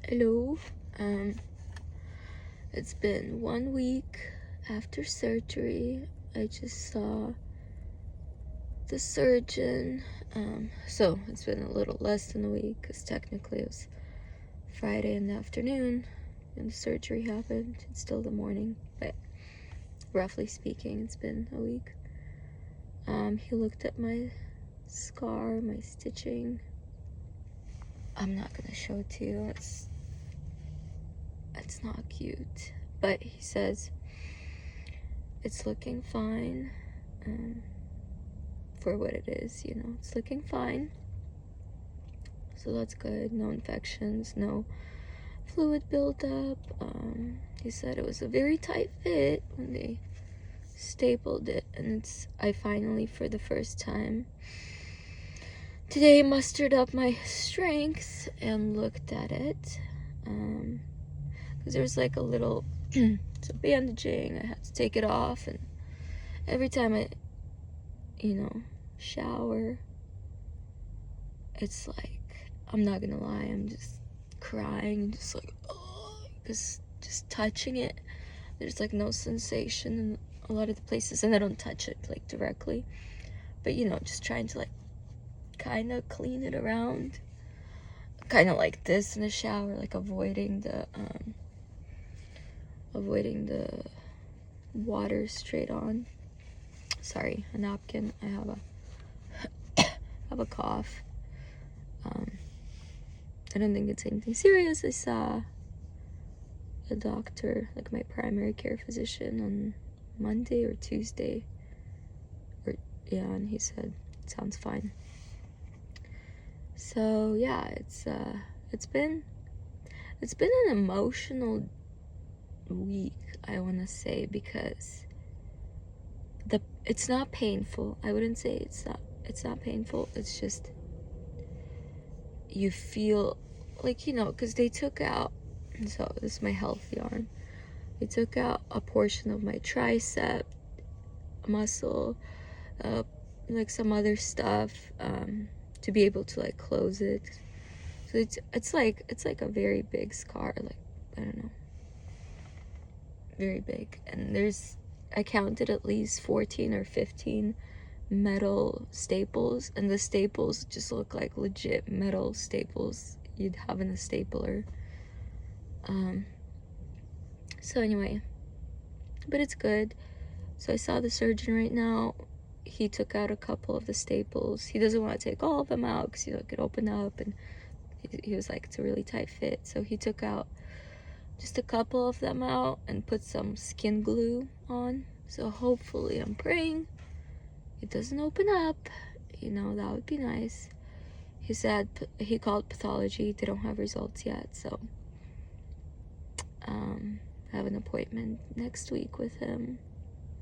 Hello. It's been 1 week after surgery. I just saw the surgeon. So it's been a little less than a week because technically it was Friday in the afternoon and the surgery happened. It's still the morning, but roughly speaking, it's been a week. He looked at my scar, my stitching. I'm not gonna show it to you. It's not cute, but he says it's looking fine for what it is. It's looking fine, so that's good. No infections, no fluid buildup. He said it was a very tight fit when they stapled it, and I finally, for the first time today, mustered up my strength and looked at it. Because there's like a little so bandaging, I had to take it off, and every time I shower, it's like, I'm not gonna lie, I'm just crying, just like, oh, because just touching it, there's like no sensation in a lot of the places, and I don't touch it like directly, but just trying to like kind of clean it around, kind of like this in the shower, like avoiding the water straight on. Sorry, a napkin. I have a cough. I don't think it's anything serious. I saw a doctor, like my primary care physician, on Monday or Tuesday, and he said it sounds fine. So yeah, it's been an emotional week, I want to say, because it's not painful. I wouldn't say it's not painful. It's just you feel like, because they took out, so this is my healthy arm, they took out a portion of my tricep muscle, like some other stuff, to be able to like close it. So it's like a very big scar, like, I don't know, very big. And I counted at least 14 or 15 metal staples, and the staples just look like legit metal staples you'd have in a stapler. So anyway, but it's good. So I saw the surgeon right now. He took out a couple of the staples. He doesn't want to take all of them out because it could open up, and he was like, it's a really tight fit. So he took out just a couple of them out and put some skin glue on. So hopefully, I'm praying it doesn't open up. That would be nice. He said he called pathology. They don't have results yet, so I have an appointment next week with him.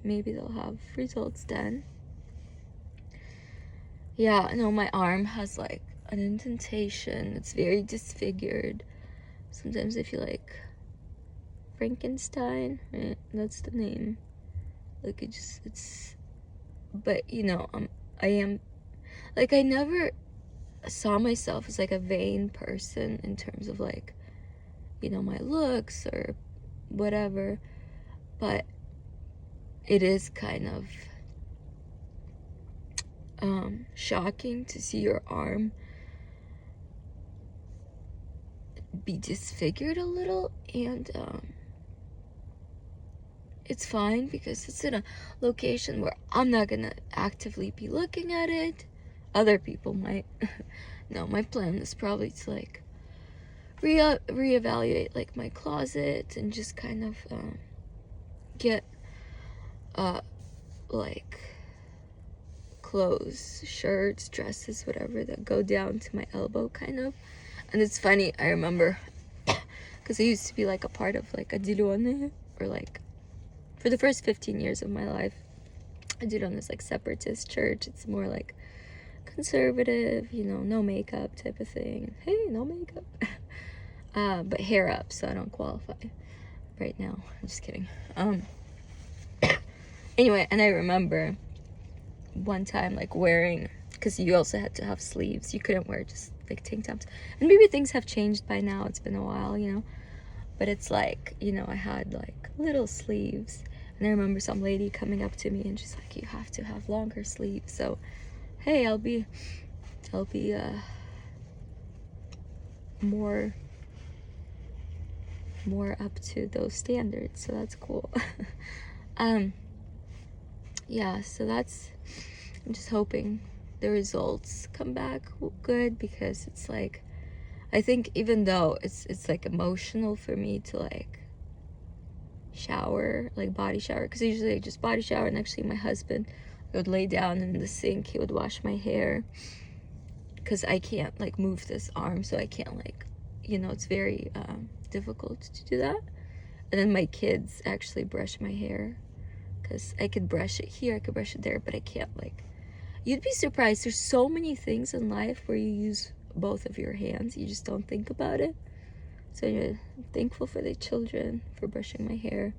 Maybe they'll have results then. Yeah, no, my arm has like an indentation. It's very disfigured. Sometimes I feel like Frankenstein, right? That's the name. Like but I am, like, I never saw myself as like a vain person in terms of like, my looks or whatever, but it is kind of shocking to see your arm be disfigured a little. And it's fine because it's in a location where I'm not gonna actively be looking at it. Other people might. No, my plan is probably to like reevaluate like my closet and just kind of get like clothes, shirts, dresses, whatever, that go down to my elbow kind of. And it's funny, I remember because I used to be like a part of like a Dilone, or like for the first 15 years of my life, I did on this like separatist church. It's more like conservative, no makeup type of thing. Hey, no makeup. But hair up, so I don't qualify right now. I'm just kidding. Anyway, and I remember one time like wearing, because you also had to have sleeves. You couldn't wear just like tank tops. And maybe things have changed by now. It's been a while, you know. But it's like, you know, I had like little sleeves. And I remember some lady coming up to me and she's like, you have to have longer sleeves. So, hey, I'll be more up to those standards. So that's cool. Yeah, so that's, I'm just hoping the results come back good, because it's like, I think even though it's like emotional for me to like shower, like body shower, because usually I just body shower, and actually my husband would lay down in the sink, he would wash my hair, because I can't like move this arm, so I can't like, you know, it's very difficult to do that. And then my kids actually brush my hair, because I could brush it here, I could brush it there, but I can't like, you'd be surprised, there's so many things in life where you use both of your hands, you just don't think about it. So I'm thankful for the children for brushing my hair.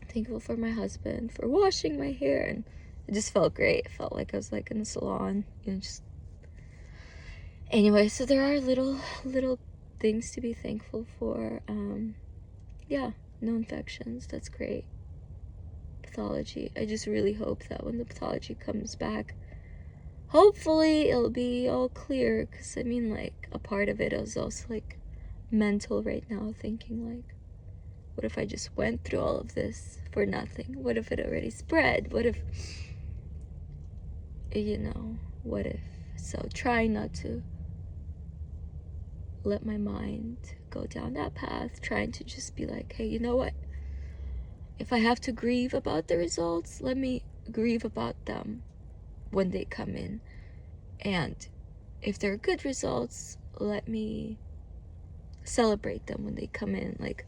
Thankful for my husband for washing my hair, and it just felt great. It felt like I was like in a salon, you know, just anyway. So there are little things to be thankful for. Yeah, no infections, that's great. Pathology, I just really hope that when the pathology comes back, hopefully it'll be all clear, because I mean, like, a part of it is also like mental right now, thinking like, what if I just went through all of this for nothing? What if it already spread? What if, you know, what if? So try not to let my mind go down that path, trying to just be like, hey, you know what? If I have to grieve about the results, let me grieve about them when they come in. And if they're good results, let me celebrate them when they come in. Like,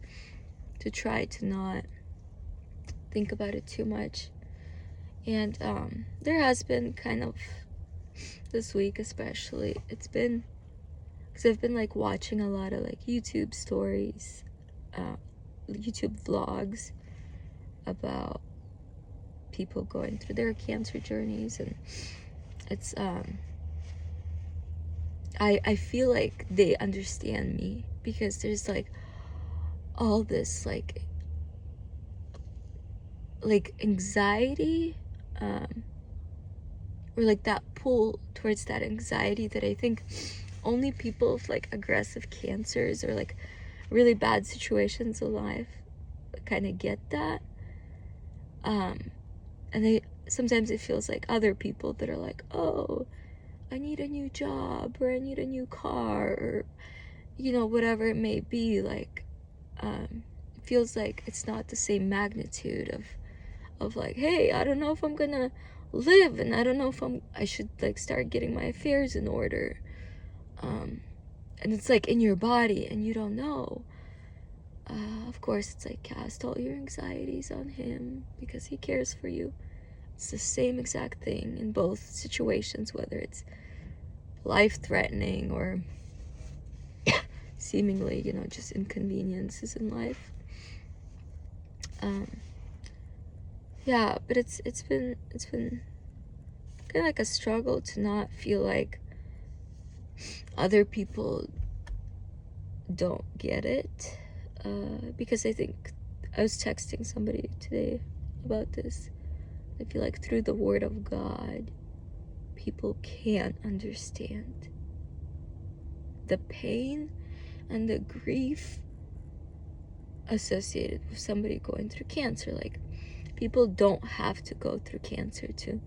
to try to not think about it too much. And there has been kind of, this week especially, it's been, because I've been like watching a lot of like YouTube stories, YouTube vlogs about people going through their cancer journeys, and it's I feel like they understand me, because there's like all this like anxiety, or like that pull towards that anxiety that I think only people with like aggressive cancers or like really bad situations in life kind of get that. And they sometimes it feels like other people that are like, oh, I need a new job, or I need a new car, or, you know, whatever it may be, like, it feels like it's not the same magnitude of like, hey, I don't know if I'm gonna live, and I don't know if I should like start getting my affairs in order. And it's like in your body, and you don't know. Of course, it's like, cast all your anxieties on him, because he cares for you. It's the same exact thing in both situations, whether it's life-threatening or seemingly, you know, just inconveniences in life. Yeah, but it's been kind of like a struggle to not feel like other people don't get it, because I think I was texting somebody today about this. I feel like through the word of God, people can't understand the pain and the grief associated with somebody going through cancer. Like, people don't have to go through cancer to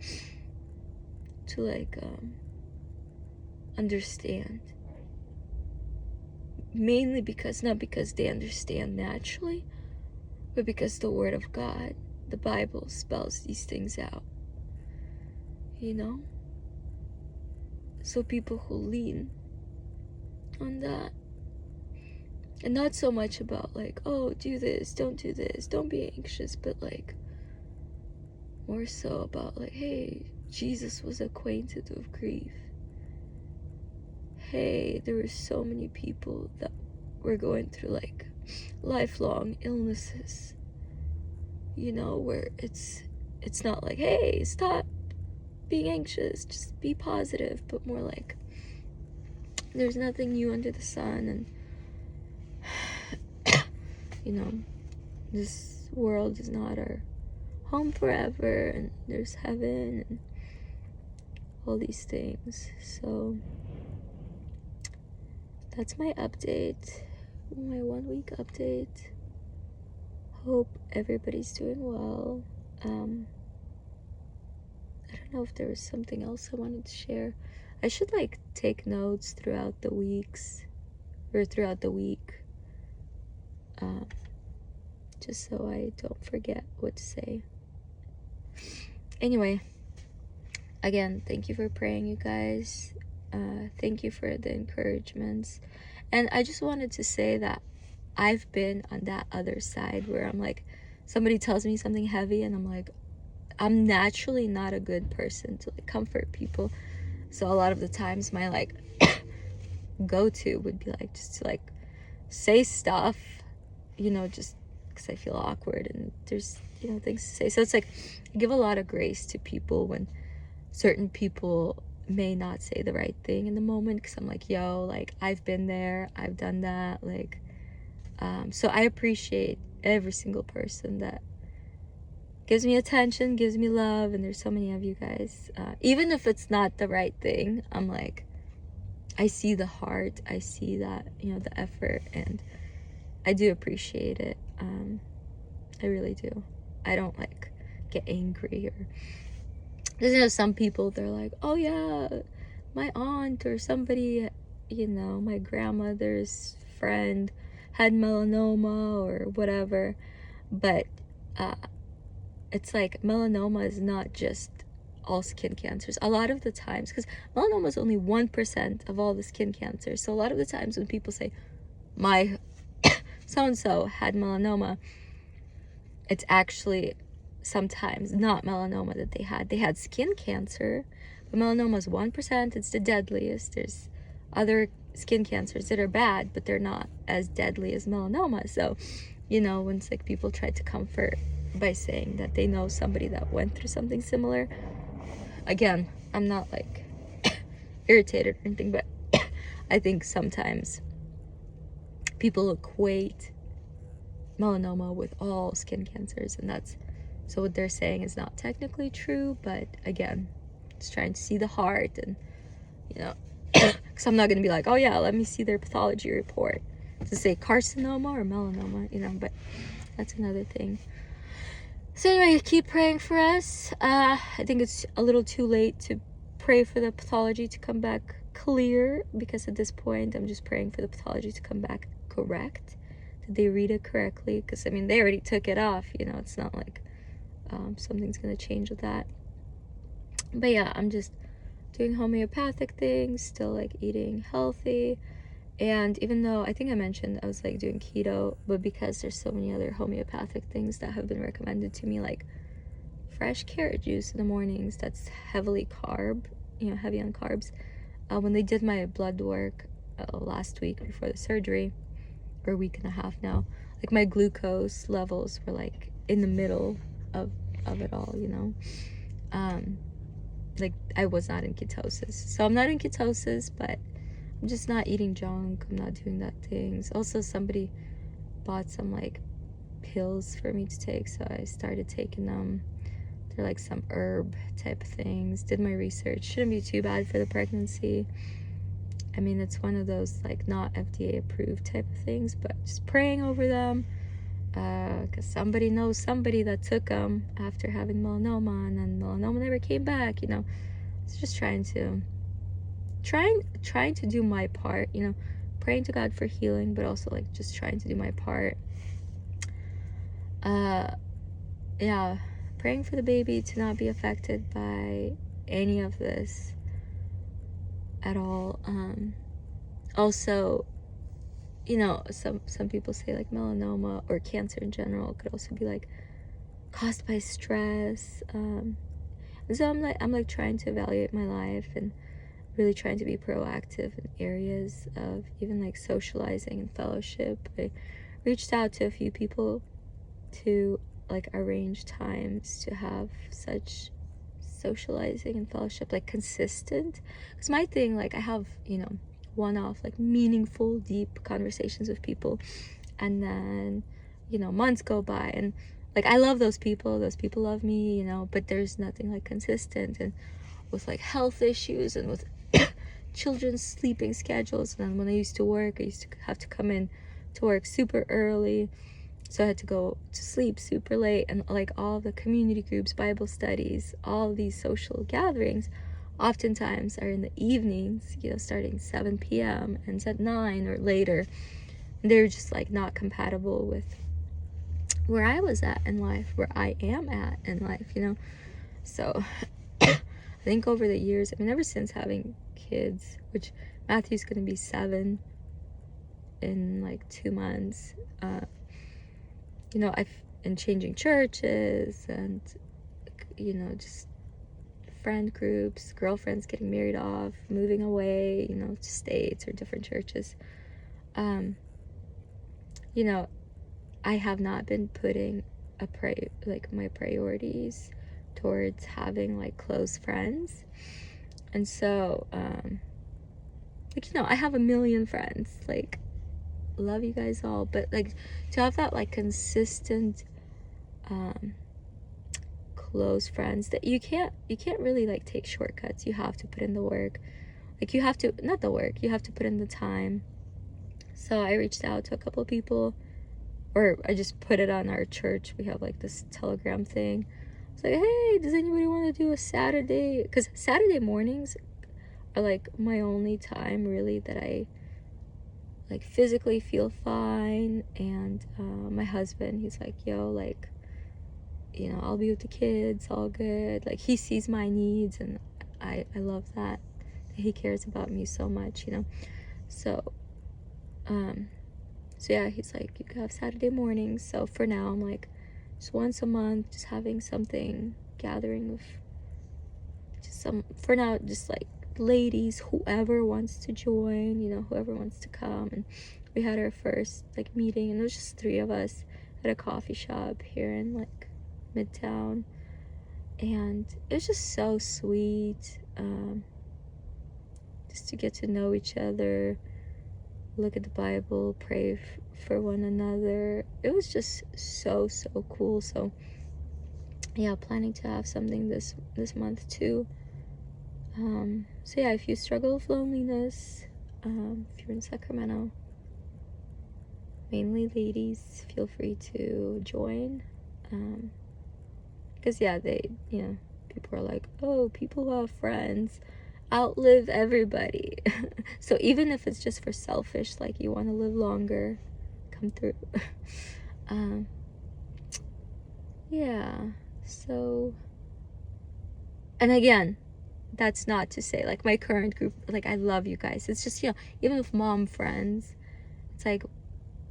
like understand. Mainly because, not because they understand naturally, but because the word of God, the Bible, spells these things out, you know? So people who lean on that, and not so much about like, oh, do this, don't be anxious, but like more so about like, hey, Jesus was acquainted with grief. Hey, there were so many people that were going through like lifelong illnesses, you know, where it's not like, hey, stop being anxious, just be positive, but more like there's nothing new under the sun, and this world is not our home forever, and there's heaven and all these things. So that's my update, my 1 week update. Hope everybody's doing well. I don't know if there was something else I wanted to share. I should like take notes throughout the weeks or throughout the week, just so I don't forget what to say. Anyway, again, thank you for praying, you guys. Thank you for the encouragements. And I just wanted to say that I've been on that other side where I'm like, somebody tells me something heavy and I'm like, I'm naturally not a good person to like comfort people. So a lot of the times my like go-to would be like just to like say stuff, just because I feel awkward and there's, things to say. So it's like I give a lot of grace to people when certain people may not say the right thing in the moment, because I'm like, yo, like I've been there, I've done that, like so I appreciate every single person that gives me attention, gives me love, and there's so many of you guys. Even if it's not the right thing, I'm like, I see the heart, I see that, the effort, and I do appreciate it. I really do. I don't like get angry or, because some people, they're like, oh yeah, my aunt or somebody, my grandmother's friend had melanoma or whatever. But it's like melanoma is not just all skin cancers. A lot of the times, because melanoma is only 1% of all the skin cancers. So a lot of the times when people say, my so-and-so had melanoma, it's actually sometimes not melanoma that they had. They had skin cancer, but melanoma is 1%. It's the deadliest. There's other skin cancers that are bad, but they're not as deadly as melanoma. So, when it's like people try to comfort by saying that they know somebody that went through something similar, again, I'm not like irritated or anything, but I think sometimes people equate melanoma with all skin cancers, and that's, so what they're saying is not technically true, but again, just trying to see the heart, and because I'm not going to be like, oh yeah, let me see their pathology report to say carcinoma or melanoma, but that's another thing. So anyway, keep praying for us. I think it's a little too late to pray for the pathology to come back clear, because at this point I'm just praying for the pathology to come back correct. Did they read it correctly? Because they already took it off, it's not like something's gonna change with that. But yeah, I'm just doing homeopathic things, still like eating healthy. And even though I think I mentioned I was like doing keto, but because there's so many other homeopathic things that have been recommended to me, like fresh carrot juice in the mornings, that's heavily heavy on carbs. When they did my blood work last week before the surgery, or a week and a half now, like my glucose levels were like in the middle of it all, like I was not in ketosis. So I'm not in ketosis, but I'm just not eating junk. I'm not doing that things. Also, somebody bought some like pills for me to take, so I started taking them. They're like some herb type things. Did my research. Shouldn't be too bad for the pregnancy. It's one of those like not FDA approved type of things, but just praying over them, because somebody knows somebody that took them after having melanoma, and then melanoma never came back. It's just trying to do my part, praying to God for healing, but also like just trying to do my part. Yeah, praying for the baby to not be affected by any of this at all. Also, some people say like melanoma or cancer in general could also be like caused by stress. And so I'm like trying to evaluate my life and really trying to be proactive in areas of even like socializing and fellowship. I reached out to a few people to like arrange times to have such socializing and fellowship, like consistent. Because my thing, like I have, you know, one-off, like meaningful, deep conversations with people, and then, you know, months go by, and like I love those people love me, you know, but there's nothing like consistent. And with like health issues and with children's sleeping schedules, and then when I used to work, I used to have to come in to work super early, so I had to go to sleep super late. And like all the community groups, Bible studies, all these social gatherings oftentimes are in the evenings, you know, starting 7 p.m. ends at 9 or later. And they're just like not compatible with where I was at in life, where I am at in life, you know. So I think over the years, I mean, ever since having kids, which Matthew's going to be 7 in like 2 months, you know, I've been changing churches and, you know, just friend groups, girlfriends getting married off, moving away, you know, to states or different churches. You know, I have not been putting like my priorities towards having like close friends. And so, like, you know, I have a million friends, like, love you guys all, but like to have that like consistent, close friends that you can't really like take shortcuts. You have to put in the work. Like you have to, not the work, you have to put in the time. So I reached out to a couple of people, or I just put it on our church. We have like this Telegram thing. It's like, hey, does anybody want to do a Saturday? Because Saturday mornings are like my only time really that I like physically feel fine. And my husband, he's like, yo, like, you know, I'll be with the kids, all good. Like he sees my needs, and I love that he cares about me so much, you know. So so yeah, he's like, you can have Saturday mornings. So for now, I'm like, just once a month, just having something, gathering of just some, for now, just like ladies, whoever wants to join, you know, whoever wants to come. And we had our first like meeting, and it was just 3 of us at a coffee shop here in like Midtown, and it was just so sweet, just to get to know each other, look at the Bible, pray for one another. It was just so cool. So yeah, planning to have something this month too. So yeah, if you struggle with loneliness, if you're in Sacramento, mainly ladies, feel free to join. Because yeah, they, you know, people are like, oh, people who have friends outlive everybody. So even if it's just for selfish, like you want to live longer, come through. Yeah, so, and again, that's not to say like my current group, like I love you guys. It's just, you know, even with mom friends, it's like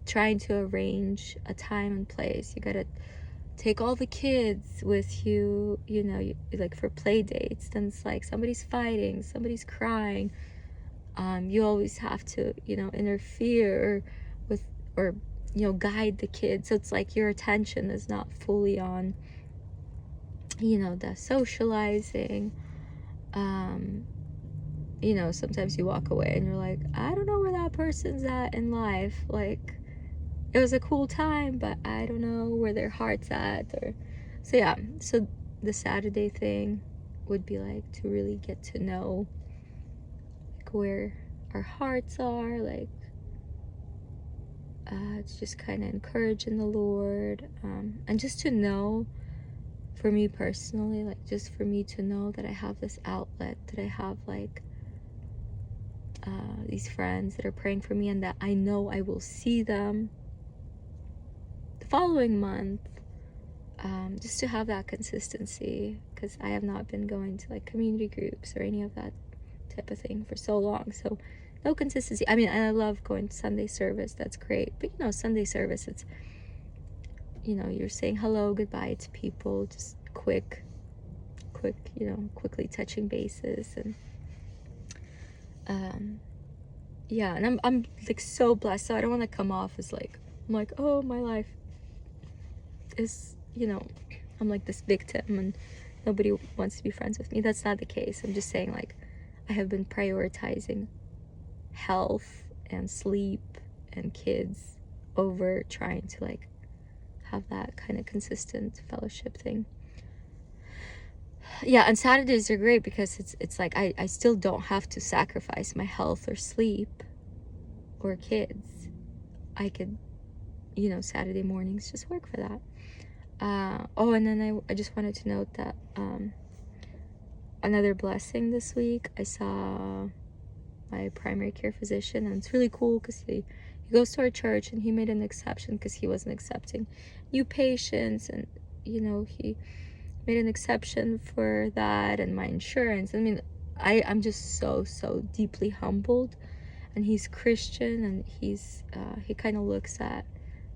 trying to arrange a time and place. You gotta take all the kids with you, you know, like for play dates. Then it's like somebody's fighting, somebody's crying. You always have to, you know, interfere with, or, you know, guide the kids. So it's like your attention is not fully on, you know, the socializing. You know, sometimes you walk away and you're like, I don't know where that person's at in life. Like, it was a cool time, but I don't know where their heart's at. Or so yeah, so the Saturday thing would be like to really get to know like where our hearts are, like it's just kind of encourage in the Lord, and just to know, for me personally, like just for me to know that I have this outlet, that I have like these friends that are praying for me, and that I know I will see them the following month. Just to have that consistency, because I have not been going to like community groups or any of that type of thing for so long. So no consistency. I mean, and I love going to Sunday service, that's great, but you know, Sunday service, it's, you know, you're saying hello, goodbye to people, just quick, you know, quickly touching bases. And yeah, and I'm like so blessed. So I don't want to come off as like, I'm like, oh, my life is, you know, I'm like this victim, and nobody wants to be friends with me. That's not the case. I'm just saying, like, I have been prioritizing health and sleep and kids over trying to, like, have that kind of consistent fellowship thing. Yeah, and Saturdays are great because it's like I still don't have to sacrifice my health or sleep or kids. I could, Saturday mornings just work for that. And then I just wanted to note that another blessing this week, I saw my primary care physician, and it's really cool because he goes to our church, and he made an exception because he wasn't accepting new patients, and he made an exception for that and my insurance. I mean, I'm just so deeply humbled. And he's Christian, and he kind of looks at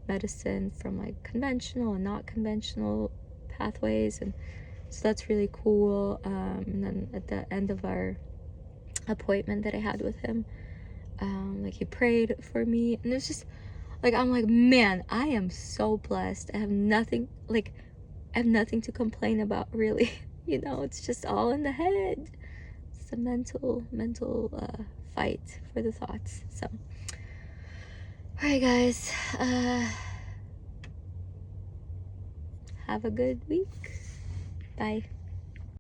medicine from like conventional and not conventional pathways, and so that's really cool. And then at the end of our appointment that I had with him, like he prayed for me, and it's just like, I'm like, man, I am so blessed. I have nothing to complain about, really. It's just all in the head. It's a mental fight for the thoughts. So, all right, guys, have a good week. Bye.